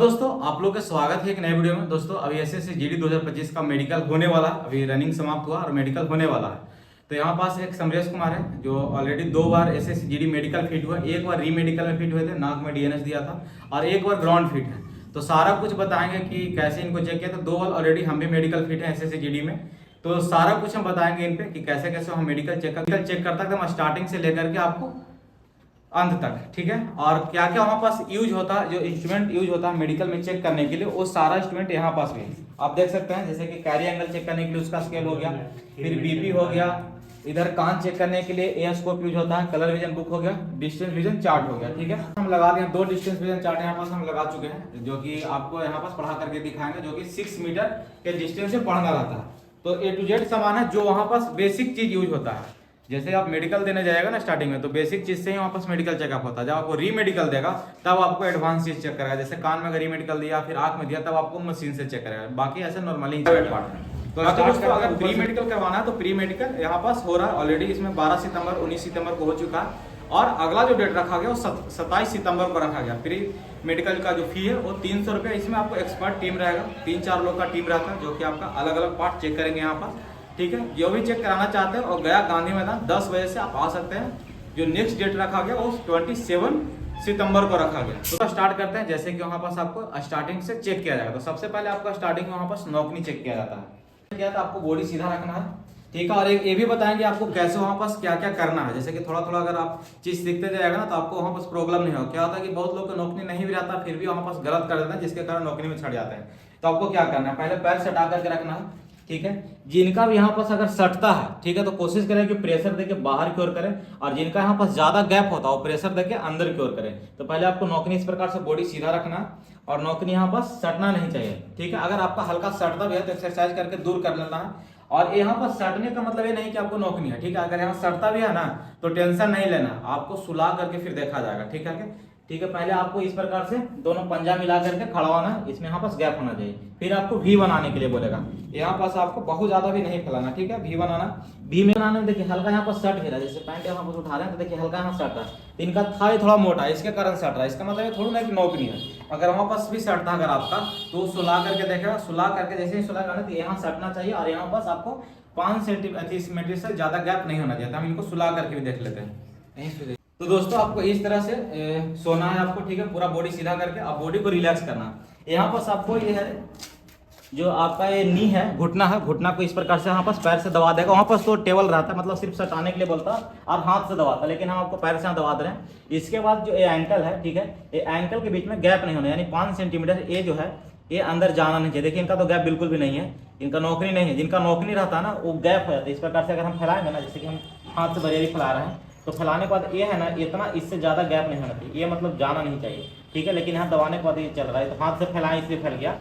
दोस्तों, आप लोग का स्वागत है एक नए वीडियो में। दोस्तों अभी एसएससी जीडी 2025 का मेडिकल होने वाला है। अभी रनिंग समाप्त हुआ और मेडिकल होने वाला है। तो यहाँ पास एक समरेश कुमार है जो ऑलरेडी 2 बार एसएससी जीडी मेडिकल फिट हुआ। एक बार री मेडिकल में फिट हुए थे, नाक में डीएनएस दिया था, और एक बार ग्राउंड फिट है। तो सारा कुछ बताएंगे कि कैसे इनको चेक किया। तो 2 बार ऑलरेडी हम भी मेडिकल फिट है एसएससी जीडी में। तो सारा कुछ हम बताएंगे इन पे कि कैसे कैसे हम मेडिकल चेक करता एकदम स्टार्टिंग से लेकर के आपको अंत तक, ठीक है। और क्या क्या वहाँ पास यूज होता है, जो इंस्ट्रूमेंट यूज होता है मेडिकल में चेक करने के लिए, वो सारा इंस्ट्रूमेंट यहाँ पास भी है। आप देख सकते हैं जैसे कि कैरी एंगल चेक करने के लिए उसका स्केल हो गया, फिर बीपी हो गया, इधर कान चेक करने के लिए ए स्कोप यूज होता है, कलर विजन बुक हो गया, डिस्टेंस विजन चार्ट हो गया, ठीक है। हम लगा दिए 2 डिस्टेंस विजन चार्ट यहाँ पास हम लगा चुके हैं, जो कि आपको यहाँ पास पढ़ा करके दिखाएंगे, जो कि 6 मीटर के डिस्टेंस से पढ़ना रहता है। तो ए टू जेड सामान है जो वहाँ पास बेसिक चीज यूज होता है। जैसे आप मेडिकल देने जाएगा ना स्टार्टिंग में, तो बेसिक चीज से ही वहाँ पास मेडिकल चेकअप होता है। जब आपको री मेडिकल देगा तब आपको एडवांस चीज चेक करेगा। जैसे कान में अगर री मेडिकल दिया, फिर आंख में दिया, तब आपको मशीन से चेक करेगा। बाकी ऐसे नॉर्मली पार्ट है। तो अगर प्री मेडिकल करवाना है तो प्री मेडिकल यहाँ पास हो रहा है ऑलरेडी। इसमें 12 सितंबर 19 सितंबर को हो चुका है, और अगला जो डेट रखा गया वो 27 सितंबर को रखा गया। प्री मेडिकल का जो फी है वो 300 रुपये। इसमें आपको एक्सपर्ट टीम रहेगा, 3-4 लोग का टीम रहता है, जो कि आपका अलग अलग पार्ट चेक करेंगे यहाँ पास, ठीक है। जो भी चेक कराना चाहते हैं और गया गांधी मैदान 10 बजे से आप आ सकते हैं। जो नेक्स्ट डेट रखा गया वो 27 सितंबर को रखा गया। तो स्टार्ट करते हैं। जैसे कि वहाँ पास आपको स्टार्टिंग से चेक किया जाएगा। तो सबसे पहले आपका स्टार्टिंग में वहाँ पास नौकनी चेक किया जाता है। क्या था, आपको बॉडी सीधा रखना है, ठीक है। और एक ये भी बताएंगे आपको कैसे वहाँ पास क्या क्या करना है। जैसे कि थोड़ा थोड़ा अगर आप चीज सीखते जाएगा ना, तो आपको वहाँ पास प्रॉब्लम नहीं हो। क्या होता है कि बहुत लोग को नौकरी नहीं भी रहता, फिर भी वहाँ पास गलत कर देते हैं, जिसके कारण नौकरी में छड़ जाते हैं। तो आपको क्या करना है, पहले पैर सटा करके रखना है, ठीक है। जिनका भी यहाँ पास अगर सटता है, ठीक है, तो कोशिश करें कि प्रेशर देके बाहर की ओर करें, और जिनका यहाँ पास ज्यादा गैप होता है वो प्रेशर देके अंदर की ओर करें। तो पहले आपको नौकनी इस प्रकार से बॉडी सीधा रखना, और नौकनी यहाँ पास सटना नहीं चाहिए, ठीक है। अगर आपका हल्का सटता भी है तो एक्सरसाइज करके दूर कर लेना है। और यहाँ पर सटने का मतलब ये नहीं कि आपको नौकनी है, ठीक है। अगर यहाँ सटता भी है ना तो टेंशन नहीं लेना, आपको सुला करके फिर देखा जाएगा, ठीक है। ठीक है, पहले आपको इस प्रकार से दोनों पंजा मिला करके खड़ा होना, इसमें यहाँ पास गैप होना चाहिए। फिर आपको वी बनाने के लिए बोलेगा, यहाँ पास आपको बहुत ज्यादा भी नहीं फैलाना, ठीक है। वी बनाना, वी में बनाने में देखिए हल्का यहाँ पर सट भी रहा है। जैसे पैंट यहाँ पर उठा रहे हैं तो देखिए हल्का यहाँ सट रहा है, तो इनका थाई थोड़ा मोटा है, इसके कारण सट रहा है। इसका मतलब थोड़ा ना कि नौकनी है। अगर वहाँ पास भी सटता अगर आपका, तो सुला करके देखेगा, सुला करके जैसे ही सुला करना तो यहाँ सटना चाहिए, और यहाँ पास आपको 5 सेंटीमीटर से ज्यादा गैप नहीं होना चाहिए। हम इनको सुला करके भी देख लेते हैं। तो दोस्तों आपको इस तरह से सोना है आपको, ठीक है, पूरा बॉडी सीधा करके अब बॉडी को रिलैक्स करना। यहाँ पास आपको ये है जो आपका ये नी है, घुटना है, घुटना को इस प्रकार से यहाँ पास पैर से दबा देगा। वहाँ पास तो टेबल रहता है, मतलब सिर्फ सटाने के लिए बोलता और हाथ से दबाता, लेकिन हम आपको पैर से यहाँ दबा दे रहे हैं। इसके बाद जो ये एंकल है, ठीक है, ये एंकल के बीच में गैप नहीं होना, यानी 5 सेंटीमीटर ये जो है ये अंदर जाना नहीं चाहिए। देखिए इनका तो गैप बिल्कुल भी नहीं है, इनका नौकरी नहीं है। जिनका नौकरी रहता है ना वो गैप हो जाता है। इस प्रकार से अगर हम फैलाएंगे ना, जैसे कि हम हाथ से बरेरी फैला रहे हैं, तो फैलाने के बाद ये है ना इतना, इससे ज्यादा गैप नहीं होना चाहिए, ये मतलब जाना नहीं चाहिए, ठीक है। लेकिन यहाँ दबाने के बाद ये चल रहा है, तो हाथ से फैलाएं इसलिए फैल गया,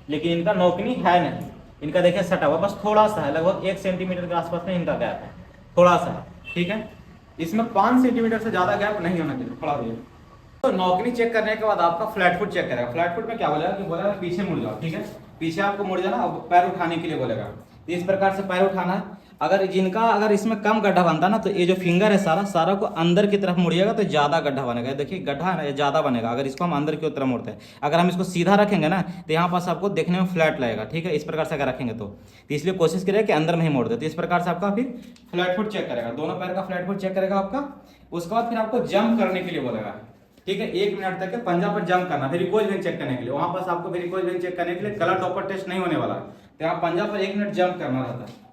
लेकिन इनका नौकनी है नहीं। इनका देखिए सटा हुआ बस थोड़ा सा है, लगभग 1 सेंटीमीटर के आसपास में इनका गैप है, थोड़ा सा, ठीक है। इसमें 5 सेंटीमीटर से ज्यादा गैप नहीं होना चाहिए, थोड़ा भी। तो नौकरी चेक करने के बाद आपका फ्लैट फुट चेक करेगा। फ्लैट फुट में क्या बोलेगा कि बोलेगा पीछे मुड़ जाओ, ठीक है, पीछे आपको मुड़ जाना, पैर उठाने के लिए बोलेगा। इस प्रकार से पैर उठाना है। अगर इसमें कम गड्ढा बनता ना, तो ये जो फिंगर है सारा को अंदर की तरफ मुड़िएगा तो ज्यादा गड्ढा बनेगा। देखिए गड्ढा है ना, ये ज्यादा बनेगा अगर इसको हम अंदर की तरफ मुड़ते हैं। अगर हम इसको सीधा रखेंगे ना तो यहाँ पास आपको देखने में फ्लैट लगेगा, ठीक है। इस प्रकार से अगर रखेंगे तो इसलिए कोशिश करिए कि अंदर में ही मोड़ दे। तो इस प्रकार से आपका फिर फ्लैट फुट चेक करेगा, दोनों पैर का फ्लैट फुट चेक करेगा आपका। उसके बाद फिर आपको जंप करने के लिए बोलेगा, ठीक है। 1 मिनट तक के पंजा पर जंप करना, वेरिकोज वेन चेक करने के लिए। वहां पास आपको वेरिकोज वेन चेक करने के लिए कलर टॉपर टेस्ट नहीं होने वाला है, तो यहाँ पंजा पर 1 मिनट जंप करना रहता है।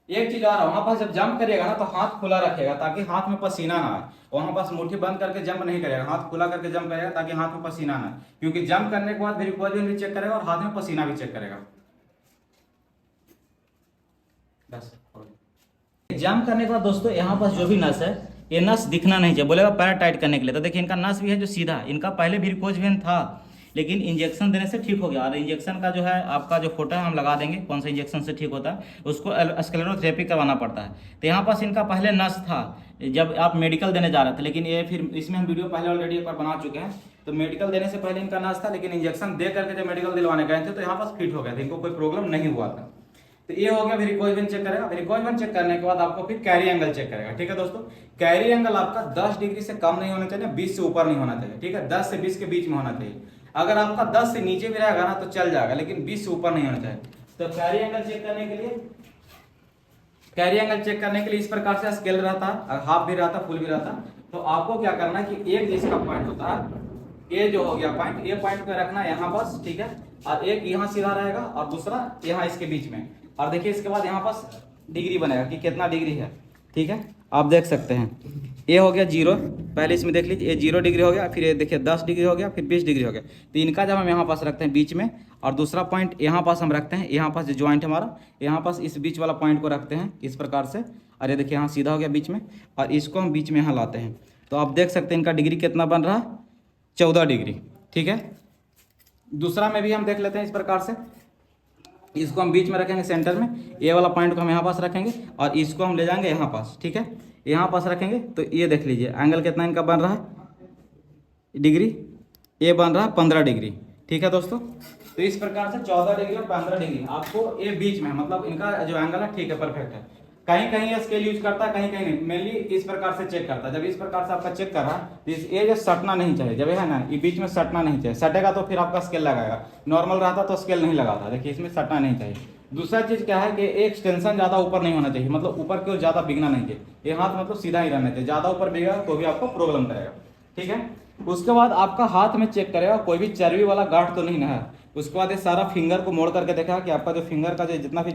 एक चीज और, वहां पास जब जंप करिएगा ना तो हाथ खुला रखेगा, ताकि हाथ में पसीना ना आए। वहां पास मुट्ठी बंद करके जंप नहीं करेगा, हाथ खुला करके जंप करेगा, ताकि हाथ में पसीना ना आए। क्योंकि जंप करने के बाद वेरिकोज वेन भी चेक करेगा और हाथ में पसीना भी चेक करेगा। बस जंप करने के बाद दोस्तों यहाँ पास जो भी नस है, ये नस दिखना नहीं चाहिए, बोलेगा पैर टाइट करने के लिए। तो देखिए इनका नस भी है जो सीधा, इनका पहले वेरिकोज वेन था, लेकिन इंजेक्शन देने से ठीक हो गया। और इंजेक्शन का जो है आपका जो फोटो है हम लगा देंगे, कौन सा इंजेक्शन से ठीक होता है, उसको स्क्लेरोथेरेपी करवाना पड़ता है। तो यहाँ पास इनका पहले नस था जब आप मेडिकल देने जा रहे थे, लेकिन ये फिर इसमें हम वीडियो पहले ऑलरेडी एक बार बना चुके हैं। तो मेडिकल देने से पहले इनका नस था, लेकिन इंजेक्शन दे करके जब मेडिकल दिलवाने गए थे तो यहाँ पास फिट हो गया था, इनको कोई प्रॉब्लम नहीं हुआ था। तो ये हो गया वेरिकोज वेन चेक करेगा। वेरिकोज वेन चेक करने के बाद आपको फिर कैरी एंगल चेक करेगा। ठीक है दोस्तों, कैरी एंगल आपका 10 डिग्री से कम नहीं होना चाहिए, 20 से ऊपर नहीं होना चाहिए। ठीक है, 10 से 20 के बीच में होना चाहिए। अगर आपका 10 से नीचे भी रहेगा ना तो चल जाएगा, लेकिन 20 से ऊपर नहीं होना चाहिए। तो कैरी एंगल चेक करने के लिए इस प्रकार से स्केल रहता है, हाफ भी रहता, फुल भी रहता। तो आपको क्या करना है कि एक जिसका पॉइंट होता है, ये जो हो गया पॉइंट, ये पॉइंट पे रखना है यहाँ बस। ठीक है, और एक यहाँ सीधा रहेगा और दूसरा यहाँ इसके बीच में। और देखिए इसके बाद यहाँ पास डिग्री बनेगा कि कितना डिग्री है। ठीक है, आप देख सकते हैं ये हो गया 0, पहले इसमें देख लीजिए, ये 0 डिग्री हो गया, फिर ये देखिए 10 डिग्री हो गया, फिर 20 डिग्री हो गया। तो इनका जब हम यहाँ पास रखते हैं बीच में, और दूसरा पॉइंट यहाँ पास हम रखते हैं, यहाँ पास जो ज्वाइंट हमारा, यहाँ पास इस बीच वाला पॉइंट को रखते हैं इस प्रकार से। और ये देखिए यहाँ सीधा हो गया बीच में, और इसको हम बीच में यहाँ लाते हैं। तो आप देख सकते हैं इनका डिग्री कितना बन रहा है, 14 डिग्री। ठीक है, दूसरा में भी हम देख लेते हैं इस प्रकार से। इसको हम बीच में रखेंगे सेंटर में, ये वाला पॉइंट को हम यहाँ पास रखेंगे, और इसको हम ले जाएंगे यहाँ पास। ठीक है, यहाँ पास रखेंगे तो ये देख लीजिए एंगल कितना इनका बन रहा है डिग्री, ये बन रहा है 15 डिग्री। ठीक है दोस्तों, तो इस प्रकार से 14 डिग्री और 15 डिग्री आपको ये बीच में, मतलब इनका जो एंगल है ठीक है, परफेक्ट है। कहीं कहीं ये स्केल यूज करता है, कहीं कहीं नहीं, मेनली इस प्रकार से चेक करता है। जब इस प्रकार से आपका चेक कर रहा है तो ये जो सटना नहीं चाहिए, जब है ना ये बीच में सटना नहीं चाहिए, सटेगा तो फिर आपका स्केल लगाएगा। नॉर्मल रहता तो स्केल नहीं लगाता, देखिए इसमें सटना नहीं चाहिए। दूसरा चीज क्या है कि एक एक्सटेंशन ज्यादा ऊपर नहीं होना चाहिए, मतलब ऊपर की ओर ज्यादा बिगना नहीं चाहिए। ये हाथ मतलब सीधा ही रहना चाहिए, ज्यादा ऊपर बिगेगा तो भी आपको प्रॉब्लम करेगा। ठीक है, उसके बाद आपका हाथ में चेक करेगा कोई भी चर्बी वाला गांठ तो नहीं ना है। उसके बाद ये सारा फिंगर को मोड़ करके देखा कि आपका जो फिंगर का जो जितना भी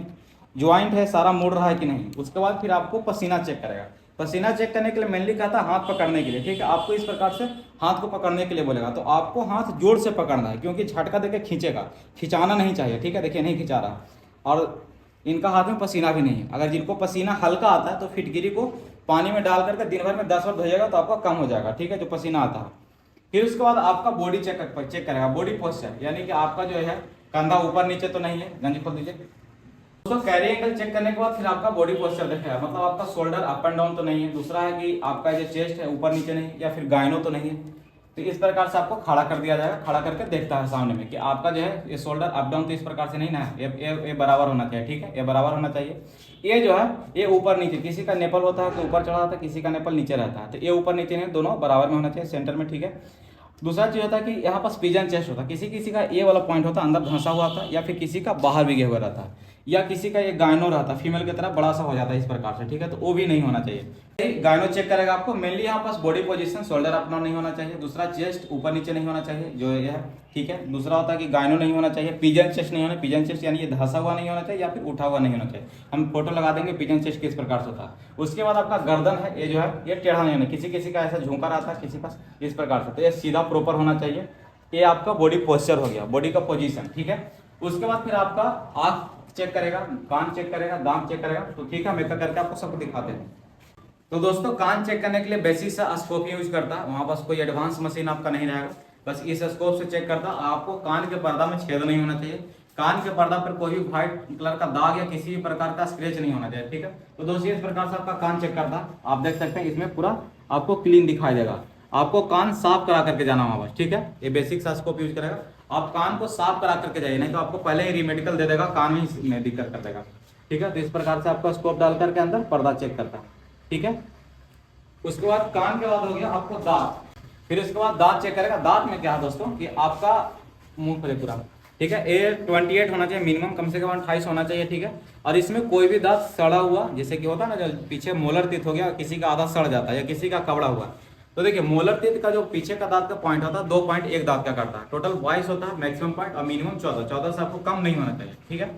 ज्वाइंट है सारा मुड़ रहा है कि नहीं। उसके बाद फिर आपको पसीना चेक करेगा। पसीना चेक करने के लिए मेनली कहता है हाथ पकड़ने के लिए। ठीक है, आपको इस प्रकार से हाथ को पकड़ने के लिए बोलेगा, तो आपको हाथ जोर से पकड़ना है, क्योंकि झटका देके खींचेगा, खिंचाना नहीं चाहिए। ठीक है, देखिए नहीं खिंचा रहा, और इनका हाथ में पसीना भी नहीं है। अगर जिनको पसीना हल्का आता है तो फिटगिरी को पानी में डाल करके दिन भर में 10 बार धोइएगा तो आपका कम हो जाएगा। ठीक है, जो पसीना आता है। फिर उसके बाद आपका बॉडी चेक करेगा, बॉडी पोस्चर, यानी कि आपका जो है कंधा ऊपर नीचे तो नहीं है। गंजी खोल दीजिए दोस्तों। कैरी एंगल चेक करने के बाद फिर आपका बॉडी पोस्चर देखेगा, मतलब आपका शोल्डर अप एंड डाउन तो नहीं है। दूसरा है कि आपका जो चेस्ट है ऊपर नीचे नहीं, या फिर गायनो तो नहीं है। तो इस प्रकार से आपको खड़ा कर दिया जाएगा, खड़ा करके देखता है सामने में कि आपका जो है ये शोल्डर अप डाउन तो इस प्रकार से नहीं ना है, ये बराबर होना चाहिए। ठीक है, ये बराबर होना चाहिए। ये जो है ये ऊपर नीचे, किसी का नेपल होता है तो ऊपर चढ़ा रहता है, किसी का नेपल नीचे रहता है, तो ये ऊपर नीचे नहीं, दोनों बराबर में होना चाहिए, सेंटर में। ठीक है, दूसरा चीज होता है कि यहाँ पास पिजन चेस्ट होता है, किसी का ये वाला पॉइंट होता है अंदर धंसा हुआ था, या फिर किसी का बाहर भी गया हुआ रहता है, या किसी का ये गायनो रहता है फीमेल की तरह बड़ा सा हो जाता है इस प्रकार से। ठीक है, तो वो भी नहीं होना चाहिए। गायनो चेक करेगा आपको मेनली यहाँ पास body position, shoulder up down नहीं होना चाहिए। दूसरा चेस्ट ऊपर नीचे नहीं होना चाहिए, जो ये है। ठीक है, दूसरा होता है कि गायनो नहीं होना चाहिए, पिजन चेस्ट नहीं होना। पिजन चेस्ट यानी ये धंसा हुआ नहीं होना चाहिए, या फिर उठा हुआ नहीं होना चाहिए। हम फोटो लगा देंगे पिजन चेस्ट किस प्रकार से होता है। उसके बाद आपका गर्दन है, ये जो है ये टेढ़ा नहीं होना, किसी का ऐसा झुका रहता है, किसी का इस प्रकार से, तो ये सीधा प्रॉपर होना चाहिए। ये आपका बॉडी पोस्चर हो गया, बॉडी का पोजीशन। ठीक है, उसके बाद फिर आपका आंख चेक करेगा, कान चेक करेगा, दांत चेक करेगा। तो ठीक है, हम एक करके आपको सबको दिखाते हैं। तो दोस्तों कान चेक करने के लिए बेसिक सा स्कोप यूज करता है, वहां पास कोई एडवांस मशीन आपका नहीं रहेगा, बस इस स्कोप से चेक करता। आपको कान के पर्दा में छेद नहीं होना चाहिए, कान के पर्दा पर कोई भी व्हाइट कलर का दाग या किसी भी प्रकार का स्क्रैच नहीं होना चाहिए। ठीक है, तो दोस्तों इस प्रकार से आपका कान चेक करता है। आप देख सकते हैं इसमें पूरा आपको क्लीन दिखाई देगा। आपको कान साफ करा करके जाना वहां बस। ठीक है, ये बेसिक सा स्कोप यूज करेगा। आप कान को साफ करा करके जाइए, नहीं तो आपको पहले ही रिमेडिकल दे देगा, कान में दिक्कत कर देगा। ठीक है, तो इस प्रकार से आपका स्कोप डाल करके अंदर पर्दा चेक करता है। ठीक है, उसके बाद कान के बाद हो गया आपको दांत। फिर उसके बाद दांत चेक करेगा। दांत में क्या है दोस्तों कि आपका मुंह खुले पूरा। ठीक है, ये 28 होना चाहिए मिनिमम, कम से कम 28 होना चाहिए। ठीक है, और इसमें कोई भी दांत सड़ा हुआ, जैसे कि होता है ना, जो पीछे मोलर टीथ हो गया, किसी का आधा सड़ जाता है, या किसी का कबड़ा हुआ, तो देखिए मोलर टीथ का जो पीछे का दांत का पॉइंट होता है 2 पॉइंट एक दांत का करता है। टोटल 22 होता है मैक्सिमम पॉइंट, और मिनिमम 14 से आपको कम नहीं होना चाहिए। ठीक है,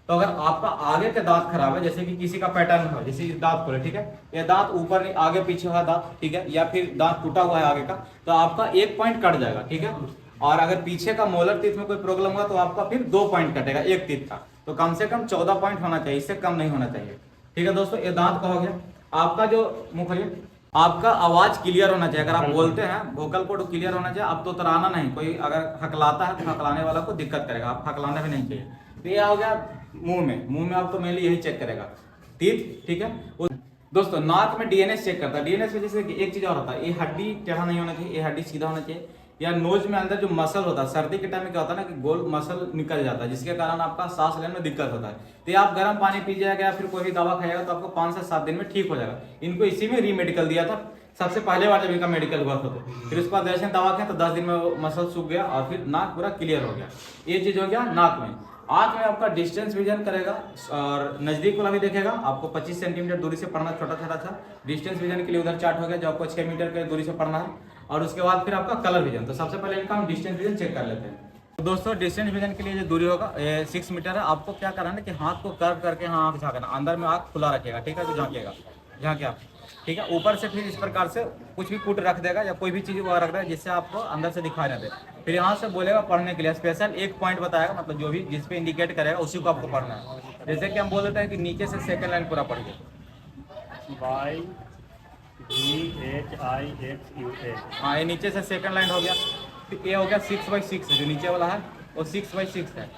तो अगर आपका आगे के दांत खराब है, जैसे कि किसी का पैटर्न हो, जैसे दांत खोले, ठीक है, ये दांत ऊपर नहीं आगे पीछे हुआ दांत, ठीक है, या फिर दांत टूटा हुआ है आगे का, तो आपका 1 पॉइंट कट जाएगा। ठीक है, और अगर पीछे का मोलर टीथ में कोई प्रॉब्लम हुआ तो आपका फिर 2 पॉइंट कटेगा एक टीथ का। तो कम से कम 14 पॉइंट होना चाहिए, इससे कम नहीं होना चाहिए। ठीक है दोस्तों, ये दांत का हो गया। आपका जो मुंह खोलिए, आपका आवाज क्लियर होना चाहिए। अगर आप बोलते हैं वोकल कोड क्लियर होना चाहिए। आप तो तराना नहीं, कोई अगर हकलाता है तो हकलाने वाला को दिक्कत करेगा, आप हकलाना भी नहीं चाहिए। तो ये हो गया मुंह में आप तो मेनली यही चेक करेगा, टीथ। ठीक है दोस्तों, नाक में डीएनएस चेक करता है। डीएनएस में जैसे एक चीज और होता है, ये हड्डी टेढ़ा नहीं होना चाहिए, ये हड्डी सीधा होना चाहिए। या नोज में अंदर जो मसल होता है, सर्दी के टाइम में क्या होता है ना कि गोल मसल निकल जाता है, जिसके कारण आपका सांस लेने में दिक्कत होता है। तो ये आप गर्म पानी पीजिएगा या फिर कोई भी दवा खाइएगा तो आपको 5 से 7 दिन में ठीक हो जाएगा। इनको इसी में रीमेडिकल दिया था सबसे पहले बार जब इनका मेडिकल हुआ था। तो फिर उसके बाद जैसे दवा खाए तो 10 दिन में वो मसल सूख गया और फिर नाक पूरा क्लियर हो गया। ये चीज हो गया नाक में। आंख में आपका डिस्टेंस विजन करेगा और नजदीक वाला भी देखेगा। आपको 25 सेंटीमीटर दूरी से पढ़ना, छोटा छोटा था डिस्टेंस विजन के लिए उधर चार्ट हो गया जो आपको 6 मीटर के दूरी से पढ़ना है। और उसके बाद फिर आपका कलर विजन। तो सबसे पहले इनका हम डिस्टेंस विजन चेक कर लेते हैं। तो दोस्तों डिस्टेंस विजन के लिए जो दूरी होगा 6 मीटर है। आपको क्या करना है कि हाथ को कर्व करके आँख झाँकना, अंदर में आँख खुला रखेगा, ठीक है, तो झाँकेगा, झाँके आप, ठीक है। ऊपर से फिर इस प्रकार से कुछ भी पुट रख देगा या कोई भी चीज़ वहाँ रख देगा जिससे आपको अंदर से दिखाई ना दे। फिर यहाँ से बोलेगा पढ़ने के लिए, स्पेशल एक पॉइंट बताएगा, मतलब जो भी जिस पे इंडिकेट करेगा उसी को आपको पढ़ना है। जैसे कि हम बोल देते हैं कि नीचे से सेकंड लाइन पूरा पढ़िए। YVHIXUA। हाँ, ये नीचे से सेकंड लाइन हो गया। फिर ये हो गया 6/6 है, जो नीचे वाला है वो 6/6 है।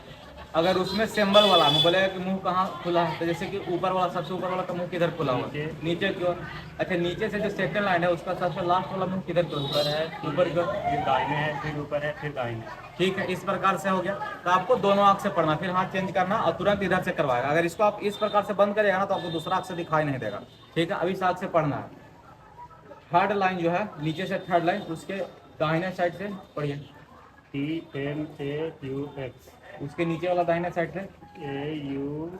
अगर उसमें सिंबल वाला में बोलेगा कि मुंह कहाँ खुला है, तो जैसे कि ऊपर वाला, सबसे ऊपर वाला का मुंह किधर खुला हुआ है, नीचे की ओर। अच्छा, नीचे से जो सेकंड लाइन है उसका सबसे लास्ट वाला मुंह किधर की ओर, ऊपर है, ऊपर की ओर, फिर दाहिने है, फिर ऊपर है, फिर दाहिने। ठीक है। इस प्रकार से हो गया। तो आपको दोनों आंख से पढ़ना, फिर हाथ चेंज करना और तुरंत इधर से करवाएगा। अगर इसको आप इस प्रकार से बंद करेगा ना तो आपको दूसरा आंख से दिखाई नहीं देगा, ठीक है। अभी इस आंख से पढ़ना है। थर्ड लाइन जो है नीचे से थर्ड लाइन, उसके दाहिने साइड से पढ़िए। TMAUX। उसके नीचे वाला दाहिने साइड से AUXIHVY।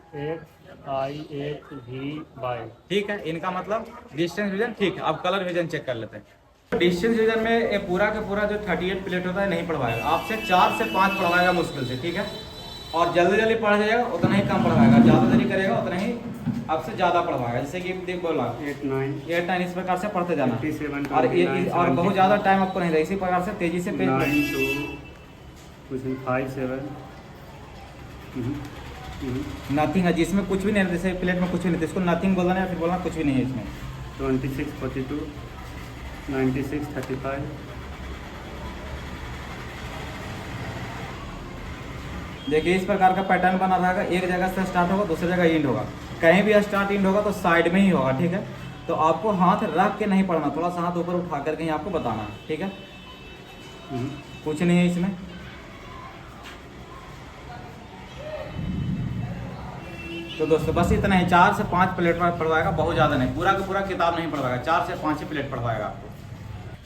ठीक है। इनका मतलब डिस्टेंस विजन ठीक है। अब कलर विजन चेक कर लेते हैं। डिस्टेंस विजन में ये पूरा का पूरा जो 38 प्लेट होता है नहीं पढ़वाएगा, आपसे 4 से 5 पढ़वाएगा मुश्किल से, ठीक है। और जल्दी जल्दी पढ़ जाएगा उतना ही कम पढ़वाएगा, ज़्यादा देरी करेगा उतना ही आपसे ज़्यादा पढ़वाएगा। जैसे कि देख बोला 8 9 इस प्रकार से पढ़ते जाना। 57 और बहुत ज़्यादा टाइम आपको नहीं देगा, इसी प्रकार से तेज़ी से पेज 9 2 5 7। नथिंग है जिसमें कुछ भी नहीं है, जैसे प्लेट में कुछ भी नहीं है, इसको नथिंग बोलना है या फिर बोलना कुछ भी नहीं है इसमें। 26 42 96 35। देखिए इस प्रकार का पैटर्न बना रहेगा। एक जगह से स्टार्ट होगा, दूसरी जगह एंड होगा। कहीं भी स्टार्ट एंड होगा तो साइड में ही होगा, ठीक है। तो आपको हाथ रख के नहीं पढ़ना, थोड़ा सा हाथ ऊपर उठा कर कहीं आपको बताना है, ठीक है। कुछ नहीं है इसमें। तो दोस्तों बस इतना ही, 4 से 5 प्लेट पढ़वाएगा, बहुत ज़्यादा नहीं, पूरा का पूरा किताब नहीं पढ़वाएगा, 4 से 5 ही प्लेट पढ़वाएगा आपको।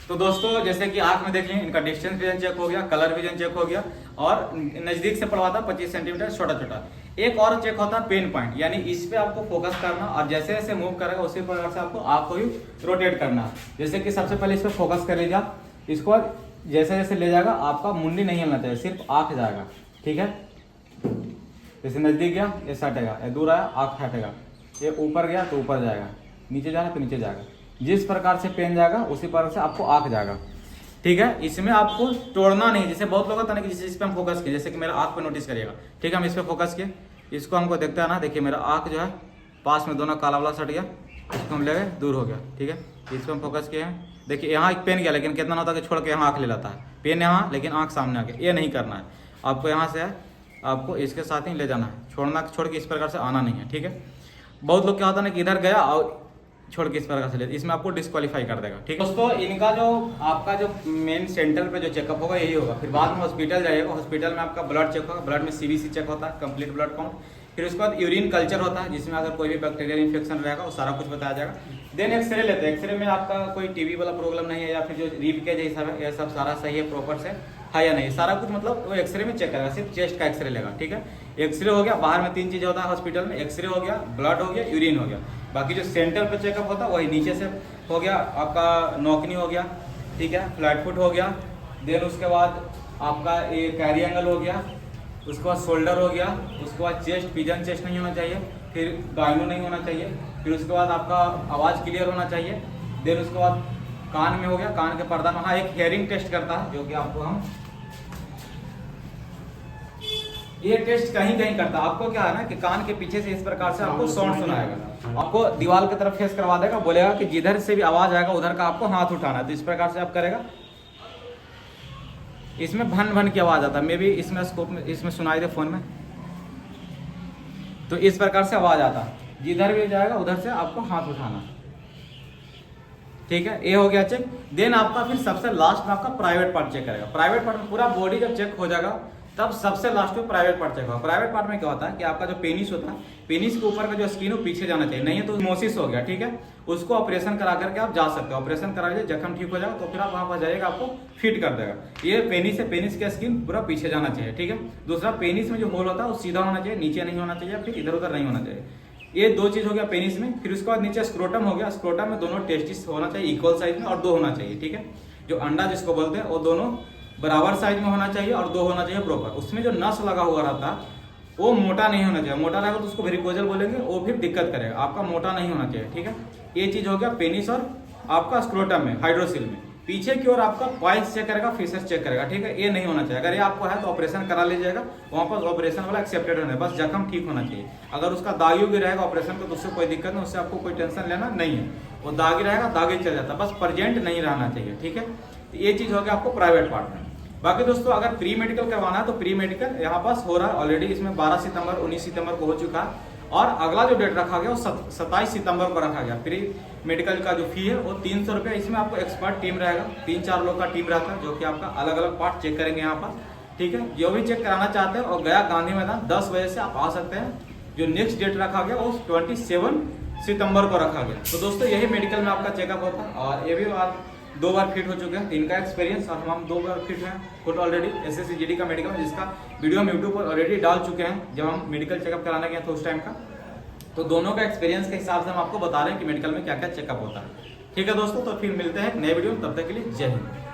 तो दोस्तों जैसे कि आँख में देख लें, इनका डिस्टेंस विजन चेक हो गया, कलर विजन चेक हो गया और नज़दीक से पढ़वाता 25 सेंटीमीटर छोटा छोटा। एक और चेक होता है पेन पॉइंट, यानी इस पे आपको फोकस करना और जैसे जैसे मूव करेगा उसी प्रकार से आपको आँख को भी रोटेट करना है। जैसे कि सबसे पहले इस पर फोकस कर लीजिए, इसको जैसे जैसे ले जाएगा आपका मुंडी नहीं हिलना चाहिए, सिर्फ आँख जाएगा, ठीक है। जैसे नज़दीक गया ये सटेगा, ये दूर आया आँख हटेगा, ये ऊपर गया तो ऊपर जाएगा, नीचे जाएगा तो नीचे जाएगा। जिस प्रकार से पेन जाएगा उसी प्रकार से आपको आँख जाएगा, ठीक है। इसमें आपको तोड़ना नहीं, जैसे बहुत लोग होता है ना कि जिस पे हम फोकस किए, जैसे कि मेरा आँख पे नोटिस करिएगा, ठीक है। हम इस पर फोकस किए, इसको हमको देखते हैं ना, देखिए मेरा आँख जो है पास में दोनों काला वाला सट गया, इसको हम ले गए दूर हो गया, ठीक है। इस पर हम फोकस किए हैं, देखिए यहाँ एक पेन गया, लेकिन कितना होता है कि छोड़ के यहाँ आँख ले लेता है, पेन यहाँ लेकिन आँख सामने आ गया। ये नहीं करना है आपको, यहाँ से है आपको इसके साथ ही ले जाना है, छोड़ के इस प्रकार से आना नहीं है, ठीक है। बहुत लोग क्या होता है ना कि इधर गया और छोड़ के इस प्रकार से ले, इसमें आपको डिस्क्वालीफाई कर देगा, ठीक है। दोस्तों इनका जो आपका जो मेन सेंटर पे जो चेकअप होगा यही होगा। फिर बाद में हॉस्पिटल जाइएगा, हॉस्पिटल में आपका ब्लड चेक होगा, ब्लड में CBC चेक होता है, कंप्लीट ब्लड काउंट। फिर उसके बाद यूरिन कल्चर होता है, जिसमें अगर कोई भी बैक्टीरियल इन्फेक्शन रहेगा वो सारा कुछ बताया जाएगा। देन एक्सरे लेते हैं, एक्सरे में आपका कोई TB वाला प्रॉब्लम नहीं है या फिर जो रीप के जैसा है, यह सब सारा सही है, प्रॉपर से है या नहीं, सारा कुछ मतलब वो एक्सरे में चेक करेगा, सिर्फ चेस्ट का एक्सरे लेगा, ठीक है। एक्सरे हो गया, बाहर में 3 चीज़ होता है हॉस्पिटल में, एक्सरे हो गया, ब्लड हो गया, यूरिन हो गया। बाकी जो सेंटर पे चेकअप होता है वही नीचे से हो गया, आपका नौकनी हो गया, ठीक है, फ्लैट फुट हो गया। देन उसके बाद आपका ये कैरी एंगल हो गया, उसके बाद शोल्डर हो गया, उसके बाद चेस्ट, पिजन चेस्ट नहीं होना चाहिए, फिर गाइनो नहीं होना चाहिए, फिर उसके बाद आपका आवाज़ क्लियर होना चाहिए। देन उसके बाद कान में हो गया, कान के पर्दा में, हाँ एक हेयरिंग टेस्ट करता है जो कि आपको हम ये टेस्ट कहीं कहीं करता है। आपको क्या है ना कि कान के पीछे से इस प्रकार से आपको साउंड सुनाएगा, आपको दीवार की तरफ फेस करवा देगा, बोलेगा कि जिधर से भी आवाज आएगा उधर का आपको हाथ उठाना है। तो इस प्रकार से आप करेगा, इसमें भन भन की आवाज आता है, मे भी इसमें स्कोप में इसमें सुनाई दे फोन में, तो इस प्रकार से आवाज आता है। जिधर भी जाएगा उधर से आपको हाथ उठाना, ठीक है, ये हो गया चेक। देन आपका फिर सबसे लास्ट में आपका प्राइवेट पार्ट चेक करेगा। प्राइवेट पार्ट में पूरा बॉडी जब चेक हो जाएगा तब सबसे लास्ट में प्राइवेट पार्ट चेक होगा। प्राइवेट पार्ट में क्या होता है कि आपका जो पेनिस होता है, पेनिस के ऊपर का जो स्किन हो पीछे जाना चाहिए, नहीं है तो मोसिस हो गया, ठीक है, उसको ऑपरेशन करा करके आप जा सकते हो। ऑपरेशन करा लीजिए, जख्म ठीक हो जाएगा तो फिर आप वहां पर जाइएगा, आपको फिट कर देगा। ये पेनिस है, पेनिस का स्किन पूरा पीछे जाना चाहिए, ठीक है। दूसरा, पेनिस में जो होल होता है वो सीधा होना चाहिए, नीचे नहीं होना चाहिए, फिर इधर उधर नहीं होना चाहिए। ये दो चीज हो गया पेनिस में। फिर उसके बाद नीचे स्क्रोटम हो गया। स्क्रोटम में दोनों टेस्टिस होना चाहिए इक्वल साइज में और 2 होना चाहिए, ठीक है। जो अंडा जिसको बोलते हैं वो दोनों बराबर साइज में होना चाहिए और 2 होना चाहिए प्रॉपर। उसमें जो नस लगा हुआ रहता है वो मोटा नहीं होना चाहिए। मोटा रहेगा तो उसको वेरिकोजल बोलेंगे, वो फिर दिक्कत करेगा। आपका मोटा नहीं होना चाहिए, ठीक है। ये चीज हो गया पेनिस और आपका स्क्रोटम में, हाइड्रोसिल में। पीछे की ओर आपका पाइल्स चेक करेगा, फिशर्स चेक करेगा, ठीक है। ये नहीं होना चाहिए। अगर ये आपको है तो ऑपरेशन करा लीजिएगा, वहां पर ऑपरेशन वाला एक्सेप्टेड होना है, बस जख्म ठीक होना चाहिए। अगर उसका दागी भी रहेगा ऑपरेशन को तो उससे कोई दिक्कत नहीं, उससे आपको कोई टेंशन लेना नहीं है। वो दागी रहेगा, दागी चल जाता है, बस प्रेजेंट नहीं रहना चाहिए, ठीक है। ये चीज हो गया आपको प्राइवेट पार्ट में। बाकी दोस्तों अगर प्री मेडिकल करवाना है तो प्री मेडिकल यहाँ पास हो रहा है ऑलरेडी। इसमें 12 सितंबर 19 सितंबर को हो चुका है और अगला जो डेट रखा गया वो 27 सितंबर को रखा गया। प्री मेडिकल का जो फी है वो 300 रुपये। इसमें आपको एक्सपर्ट टीम रहेगा, 3-4 लोग का टीम रहता है जो कि आपका अलग अलग पार्ट चेक करेंगे यहाँ पर, ठीक है। जो भी चेक कराना चाहते हैं और गया गांधी मैदान 10 बजे से आप आ सकते हैं। जो नेक्स्ट डेट रखा गया वो 27 सितंबर को रखा गया। तो दोस्तों यही मेडिकल में आपका चेकअप होता है और ये भी बात 2 बार फिट हो चुके हैं। इनका एक्सपीरियंस और हम 2 बार फिट हैं खुद ऑलरेडी एसएससी जीडी का मेडिकल, जिसका वीडियो हम यूट्यूब पर ऑलरेडी डाल चुके हैं जब हम मेडिकल चेकअप कराने गए थे उस टाइम का। तो दोनों का एक्सपीरियंस के हिसाब से हम आपको बता रहे हैं कि मेडिकल में क्या क्या चेकअप होता है, ठीक है दोस्तों। तो फिर मिलते हैं नए वीडियो में, तब तक के लिए जय हिंद।